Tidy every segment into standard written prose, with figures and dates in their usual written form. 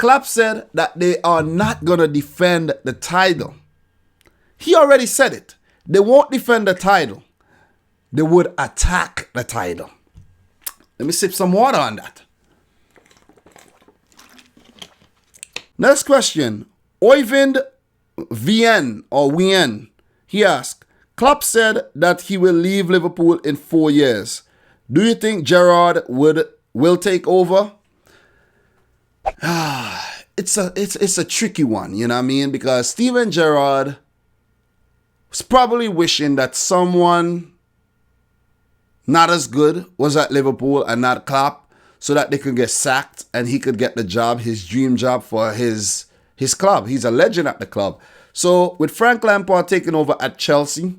Klopp said that they are not going to defend the title. He already said it. They won't defend the title. They would attack the title. Let me sip some water on that. Next question. Oyvind Vien or Wien. He asked, Klopp said that he will leave Liverpool in 4 years. Do you think Gerrard will take over? It's a tricky one, you know what I mean? Because Steven Gerrard was probably wishing that someone not as good was at Liverpool and not Klopp, so that they could get sacked and he could get the job, his dream job for his club. He's a legend at the club. So with Frank Lampard taking over at Chelsea,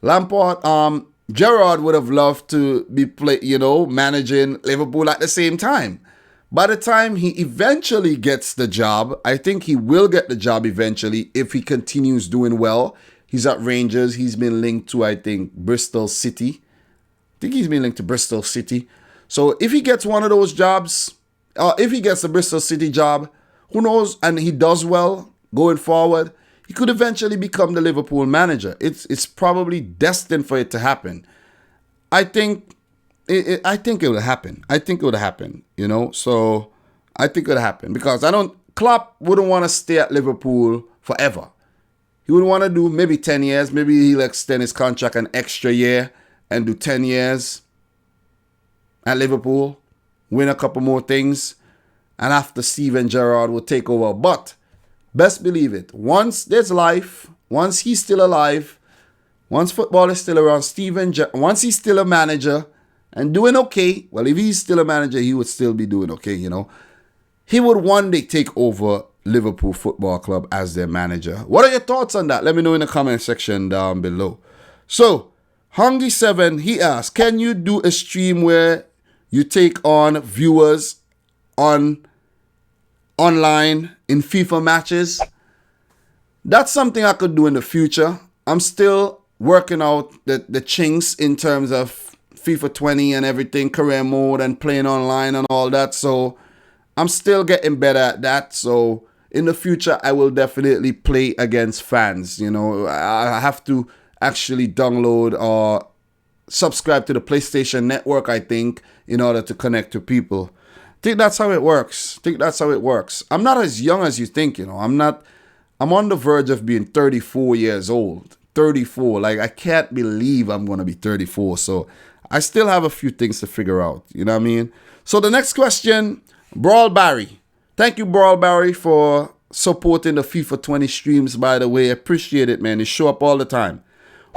Gerrard would have loved to be managing Liverpool at the same time. By the time he eventually gets the job, I think he will get the job eventually if he continues doing well. He's at Rangers. He's been linked to, I think, Bristol City. So if he gets one of those jobs, if he gets the Bristol City job, who knows? And he does well going forward, he could eventually become the Liverpool manager. It's probably destined for it to happen. I think it will happen. So I think it will happen because Klopp wouldn't want to stay at Liverpool forever. He would want to do maybe 10 years. Maybe he'll extend his contract an extra year and do 10 years at Liverpool, win a couple more things, and after Steven Gerrard will take over. But best believe it, once there's life, once he's still alive, once football is still around, once he's still a manager and doing okay, well, if he's still a manager, he would still be doing okay, He would one day take over Liverpool Football Club as their manager. What are your thoughts on that? Let me know in the comment section down below. So, Hungry7, he asked, can you do a stream where you take on viewers online in FIFA matches? That's something I could do in the future. I'm still working out the chinks in terms of FIFA 20 and everything, career mode and playing online and all that. So I'm still getting better at that. So in the future, I will definitely play against fans. I have to actually download or subscribe to the PlayStation Network, I think, in order to connect to people. I think that's how it works. I'm not as young as you think, I'm on the verge of being 34 years old. 34. Like, I can't believe I'm going to be 34. So I still have a few things to figure out. You know what I mean? So the next question, Brawl Barry. Thank you, Brawl Barry, for supporting the FIFA 20 streams, by the way. Appreciate it, man. They show up all the time.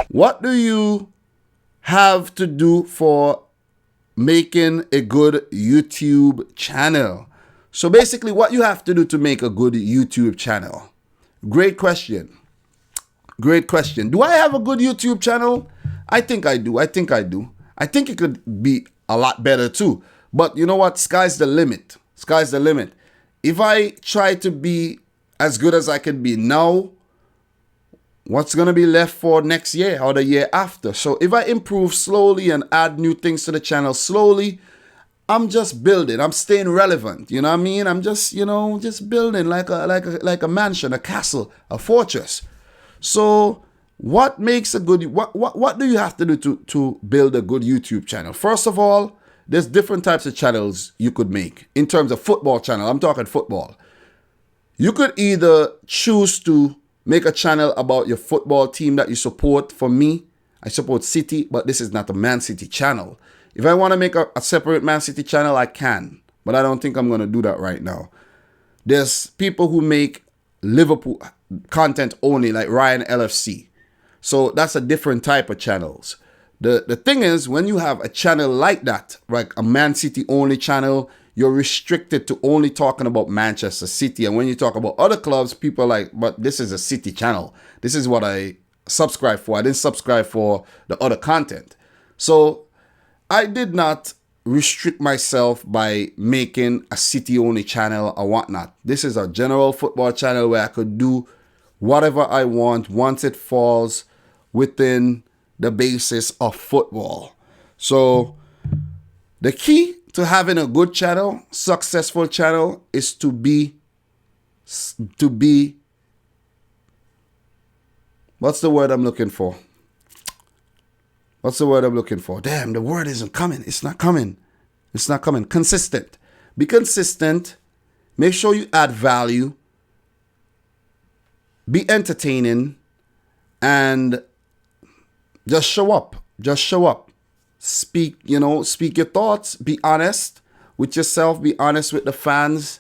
What do you have to do for making a good YouTube channel? So basically, what you have to do to make a good YouTube channel. Great question. Do I have a good YouTube channel? I think I do. I think it could be a lot better too. But you know what? Sky's the limit. If I try to be as good as I can be now, what's going to be left for next year or the year after? So if I improve slowly and add new things to the channel slowly, I'm just building. I'm staying relevant. You know what I mean? I'm just, just building like a mansion, a castle, a fortress. So what makes a good, what do you have to do to build a good YouTube channel? First of all, there's different types of channels you could make in terms of football channel. I'm talking football. You could either choose to make a channel about your football team that you support. For me, I support City, but this is not a Man City channel. If I want to make a separate Man City channel, I can. But I don't think I'm going to do that right now. There's people who make Liverpool content only, like Ryan LFC. So that's a different type of channels. The thing is, when you have a channel like that, like a Man City only channel, you're restricted to only talking about Manchester City. And when you talk about other clubs, people are like, but this is a City channel. This is what I subscribe for. I didn't subscribe for the other content. So I did not restrict myself by making a City only channel or whatnot. This is a general football channel where I could do whatever I want once it falls within the basis of football. So the key to having a good channel, successful channel, is to be to be, what's the word I'm looking for? What's the word I'm looking for? Damn, the word isn't coming. It's not coming. It's not coming. Consistent. Be consistent. Make sure you add value. Be entertaining. And just show up. Just show up. Speak your thoughts. Be honest with yourself. Be honest with the fans.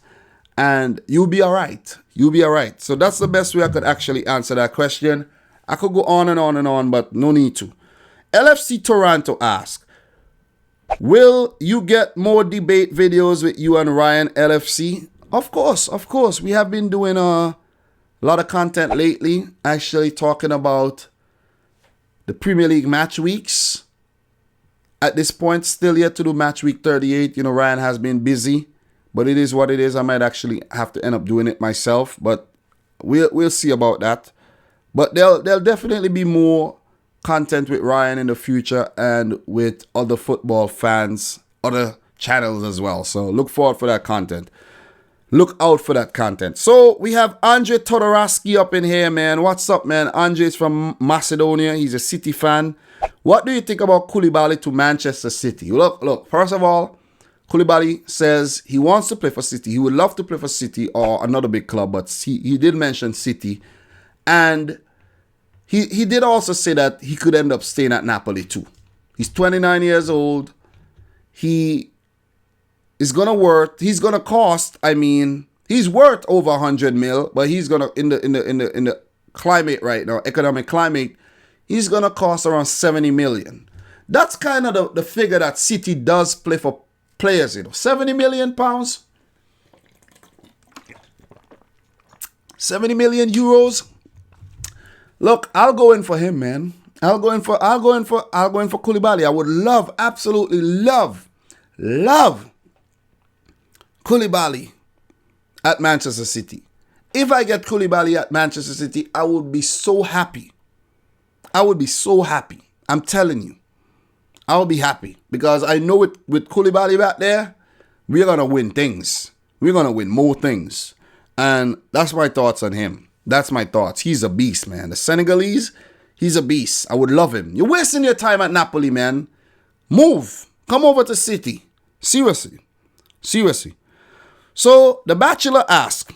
And you'll be all right. You'll be all right. So that's the best way I could actually answer that question. I could go on and on and on, but no need to. LFC Toronto asks, will you get more debate videos with you and Ryan LFC? Of course. We have been doing a lot of content lately, actually talking about the Premier League match weeks. At this point, still yet to do match week 38. Ryan has been busy, but it is what it is. I might actually have to end up doing it myself, but we'll see about that. But there'll definitely be more content with Ryan in the future and with other football fans, other channels as well. So look forward for that content. Look out for that content. So we have Andre Todorovsky up in here, man. What's up, man? Andre is from Macedonia. He's a City fan. What do you think about Koulibaly to Manchester City? Look. First of all, Koulibaly says he wants to play for City. He would love to play for City or another big club, but he did mention City. And he did also say that he could end up staying at Napoli too. He's 29 years old. He is gonna worth. He's gonna cost. I mean, he's worth over 100 mil, but he's gonna in the climate right now, economic climate, he's gonna cost around 70 million. That's kind of the figure that City does play for players. 70 million pounds, 70 million euros. Look, I'll go in for him, man. I'll go in for Koulibaly. I would absolutely love Koulibaly at Manchester City. If I get Koulibaly at Manchester City, I would be so happy. I'm telling you. I'll be happy because I know with Koulibaly back there, we're going to win things. We're going to win more things. And that's my thoughts on him. That's my thoughts. He's a beast, man. The Senegalese, he's a beast. I would love him. You're wasting your time at Napoli, man. Move. Come over to City. Seriously. So, The Bachelor asks,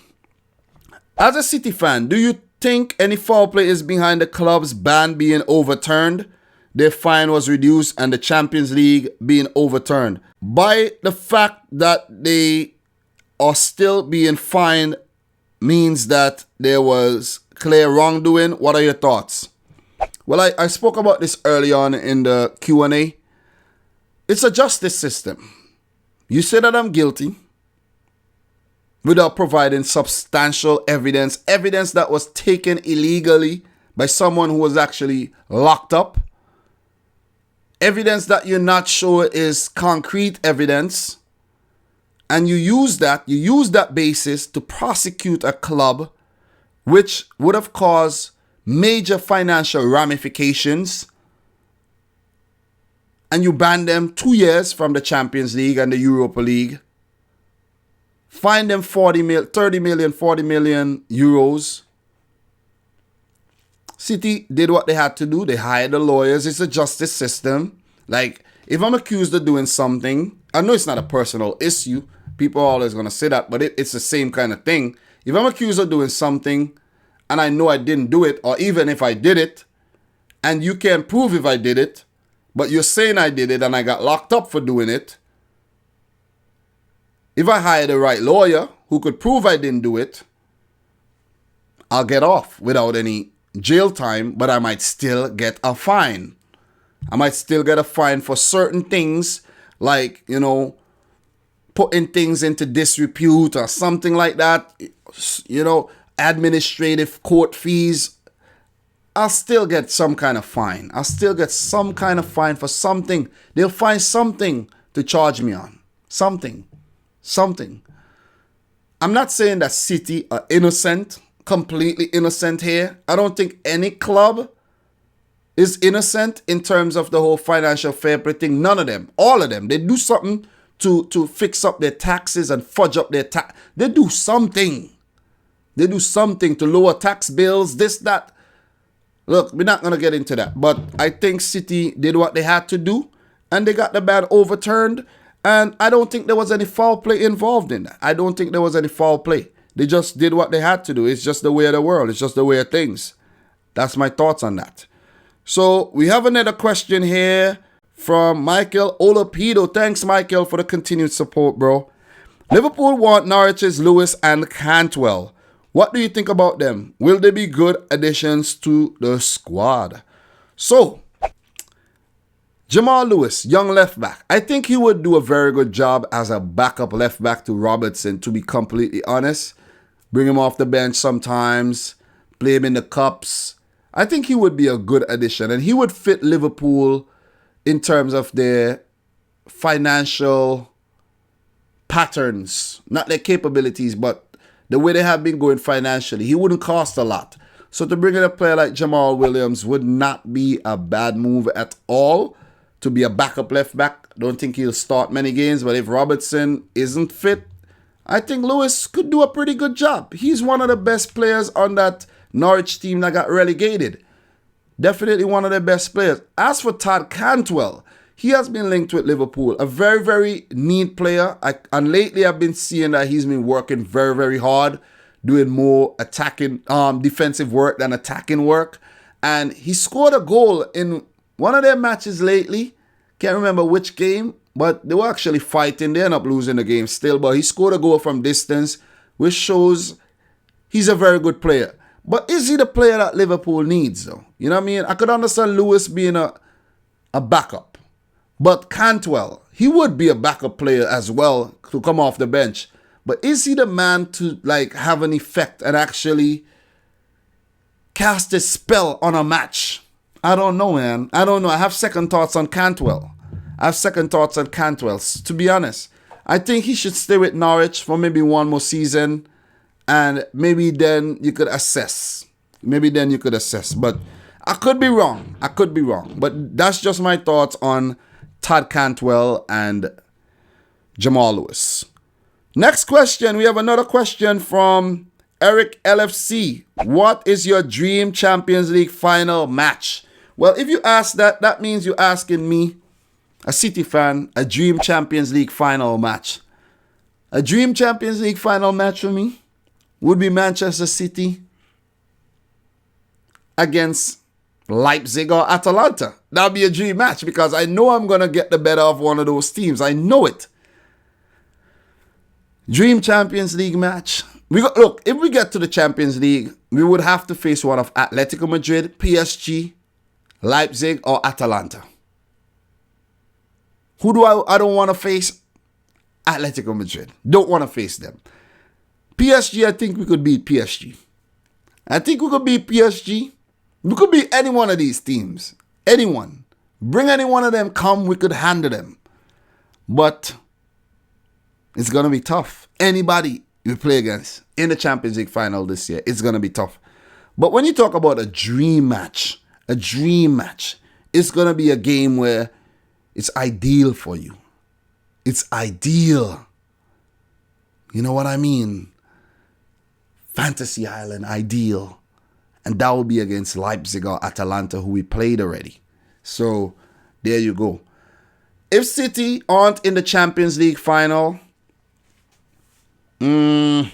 as a City fan, do you think any foul play is behind the club's ban being overturned? Their fine was reduced and the Champions League being overturned. By the fact that they are still being fined means that there was clear wrongdoing. What are your thoughts? Well, I spoke about this early on in the Q&A. It's a justice system. You say that I'm guilty without providing substantial evidence that was taken illegally by someone who was actually locked up. Evidence that you're not sure is concrete evidence. And you use that basis to prosecute a club which would have caused major financial ramifications. And you ban them 2 years from the Champions League and the Europa League. Fine them 40 million euros. City did what they had to do. They hired the lawyers. It's a justice system. Like, if I'm accused of doing something, I know it's not a personal issue. People are always going to say that, but it's the same kind of thing. If I'm accused of doing something and I know I didn't do it, or even if I did it, and you can't prove if I did it, but you're saying I did it and I got locked up for doing it, if I hire the right lawyer who could prove I didn't do it, I'll get off without any jail time, but I might still get a fine. I might still get a fine for certain things, like, putting things into disrepute or something like that, administrative court fees. I'll still get some kind of fine. I'll still get some kind of fine for something. They'll find something to charge me on. Something. I'm not saying that City are innocent, completely innocent here. I don't think any club is innocent in terms of the whole financial fair play thing. None of them. All of them. They do something to fix up their taxes and fudge up their tax. They do something. They do something to lower tax bills, this, that. Look, we're not going to get into that. But I think City did what they had to do, and they got the ban overturned. And I don't think there was any foul play involved in that. I don't think there was any foul play. They just did what they had to do. It's just the way of the world. It's just the way of things. That's my thoughts on that. So we have another question here from Michael Olapido. Thanks, Michael, for the continued support, bro. Liverpool want Norwich's Lewis and Cantwell. What do you think about them? Will they be good additions to the squad? So, Jamal Lewis, young left back. I think he would do a very good job as a backup left back to Robertson, to be completely honest. Bring him off the bench sometimes, play him in the cups. I think he would be a good addition, and he would fit Liverpool in terms of their financial patterns, not their capabilities, but the way they have been going financially. He wouldn't cost a lot. So to bring in a player like Jamal Williams would not be a bad move at all. To be a backup left back, don't think he'll start many games, but if Robertson isn't fit, I think Lewis could do a pretty good job. He's one of the best players on that Norwich team that got relegated. Definitely one of the best players. As for Todd Cantwell, he has been linked with Liverpool. A very, very neat player. And lately I've been seeing that he's been working very, very hard, doing more attacking, defensive work than attacking work. And he scored a goal in one of their matches lately. Can't remember which game, but they were actually fighting. They ended up losing the game still. But he scored a goal from distance, which shows he's a very good player. But is he the player that Liverpool needs, though? You know what I mean? I could understand Lewis being a backup. But Cantwell, he would be a backup player as well to come off the bench. But is he the man to like have an effect and actually cast a spell on a match? I don't know, man. I don't know. I have second thoughts on Cantwell. To be honest. I think he should stay with Norwich for maybe one more season. And maybe then you could assess. But I could be wrong. But that's just my thoughts on Todd Cantwell and Jamal Lewis. Next question. We have another question from Eric LFC. What is your dream Champions League final match? Well, if you ask that, that means you're asking me, a City fan, a dream Champions League final match. A dream Champions League final match for me would be Manchester City against Leipzig or Atalanta. That would be a dream match because I know I'm going to get the better of one of those teams. I know it. Dream Champions League match. Look, if we get to the Champions League, we would have to face one of Atletico Madrid, PSG, Leipzig, or Atalanta. Who do I don't want to face? Atletico Madrid. Don't want to face them. PSG, I think we could beat PSG. We could beat any one of these teams. Anyone. Bring any one of them, come, we could handle them. But it's going to be tough. Anybody you play against in the Champions League final this year, it's going to be tough. But when you talk about a dream match, it's going to be a game where it's ideal for you. It's ideal. You know what I mean? Fantasy Island, ideal. And that will be against Leipzig or Atalanta, who we played already. So, there you go. If City aren't in the Champions League final, it's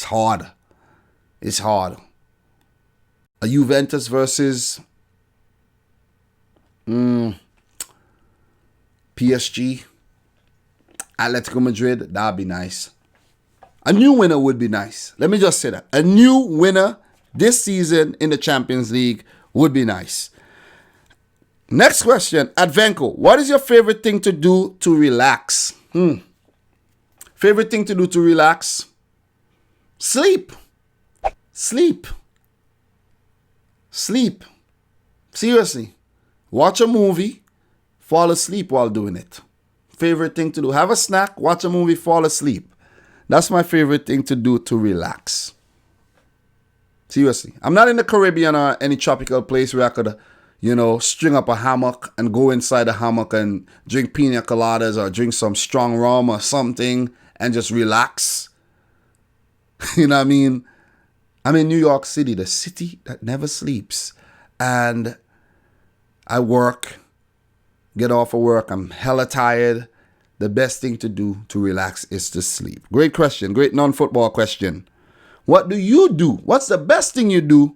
hard. It's hard. A Juventus versus PSG, Atletico Madrid, that'd be nice. A new winner would be nice. Let me just say that. A new winner this season in the Champions League would be nice. Next question. Advenko, what is your favorite thing to do to relax? Favorite thing to do to relax? Sleep. Seriously. Watch a movie, fall asleep while doing it. Favorite thing to do. Have a snack, watch a movie, fall asleep. That's my favorite thing to do to relax. Seriously. I'm not in the Caribbean or any tropical place where I could, string up a hammock and go inside the hammock and drink pina coladas or drink some strong rum or something and just relax. You know what I mean? I'm in New York City, the city that never sleeps. And I work, get off of work, I'm hella tired. The best thing to do to relax is to sleep. Great question, great non-football question. What do you do? What's the best thing you do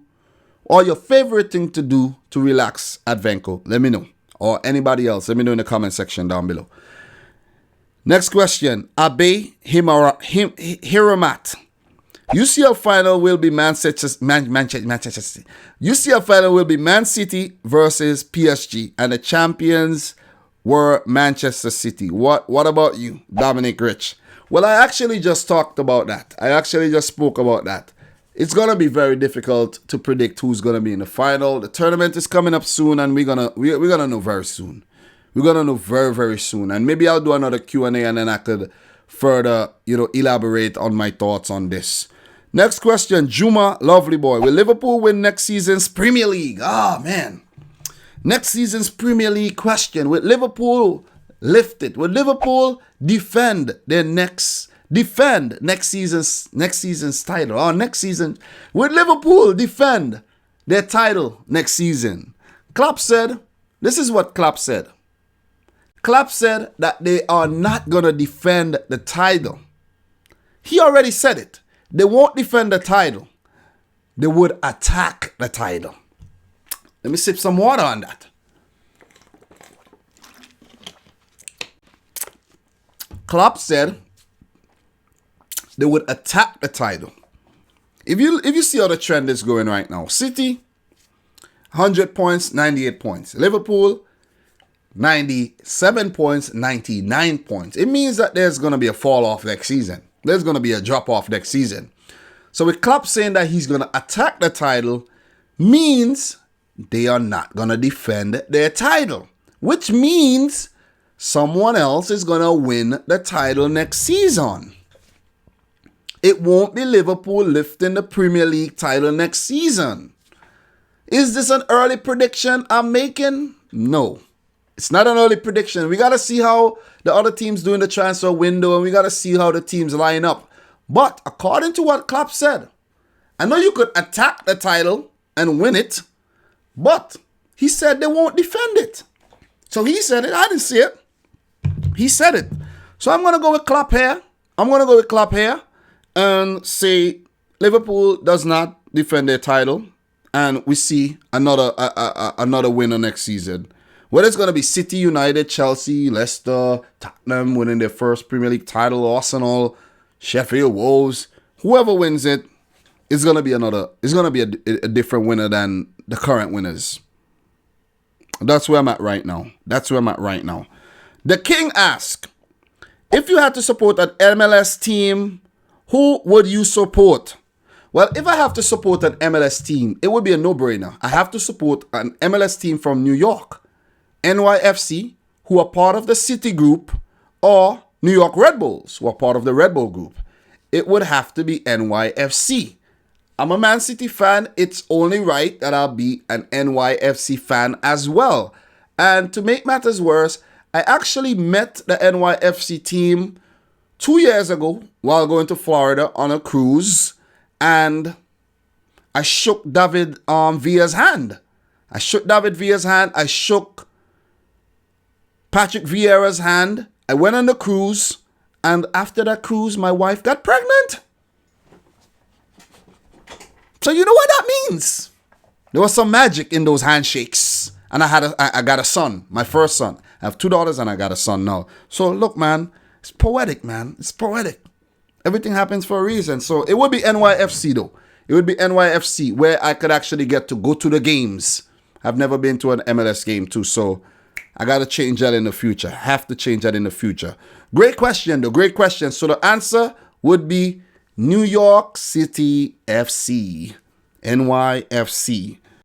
or your favorite thing to do to relax at Venko? Let me know. Or anybody else, let me know in the comment section down below. Next question, Abe Hiramat. UCL final will be Manchester. UCL final will be Man City versus PSG, and the champions were Manchester City. What about you, Dominic Rich? Well, I actually just talked about that. I actually just spoke about that. It's gonna be very difficult to predict who's gonna be in the final. The tournament is coming up soon, and we're gonna know very soon. We're gonna know very, very soon, and maybe I'll do another Q&A, and then I could further, elaborate on my thoughts on this. Next question, Juma, lovely boy. Will Liverpool win next season's Premier League? Ah, man. Next season's Premier League question. Will Liverpool lift it? Will Liverpool defend next season's title? Or next season, will Liverpool defend their title next season? Klopp said, this is what Klopp said. Klopp said that they are not going to defend the title. He already said it. They won't defend the title. They would attack the title. Let me sip some water on that. Klopp said they would attack the title. If you see how the trend is going right now, City, 100 points, 98 points. Liverpool, 97 points, 99 points. It means that there's going to be a fall off next season. There's going to be a drop off next season. So with Klopp saying that he's going to attack the title means they are not going to defend their title, which means someone else is going to win the title next season. It won't be Liverpool lifting the Premier League title next season. Is this an early prediction I'm making? No. It's not an early prediction. We got to see how the other teams do in the transfer window, and we got to see how the teams line up. But according to what Klopp said, I know you could attack the title and win it, but he said they won't defend it. So he said it. I didn't see it. He said it. So I'm going to go with Klopp here. And say Liverpool does not defend their title, and we see another winner next season. Whether it's going to be City, United, Chelsea, Leicester, Tottenham winning their first Premier League title, Arsenal, Sheffield, Wolves, whoever wins it, it's going to be a different winner than the current winners. That's where I'm at right now. The King asked, if you had to support an MLS team, who would you support? Well, if I have to support an MLS team, it would be a no-brainer. I have to support an MLS team from New York, NYFC, who are part of the City Group, or New York Red Bulls, who are part of the Red Bull Group. It would have to be NYFC. I'm a Man City fan. It's only right that I'll be an NYFC fan as well. And to make matters worse, I actually met the NYFC team 2 years ago while going to Florida on a cruise, and I shook David Villa's hand. I shook Patrick Vieira's hand. I went on the cruise, and after that cruise, my wife got pregnant. So you know what that means. There was some magic in those handshakes, and I got a son, my first son. I have 2 daughters, and I got a son now. So look, man. It's poetic, man. It's poetic. Everything happens for a reason. So it would be NYFC, though. It would be NYFC, where I could actually get to go to the games. I've never been to an MLS game, too. So I got to change that in the future. Have to change that in the future. Great question, though. Great question. So the answer would be New York City FC. NYFC.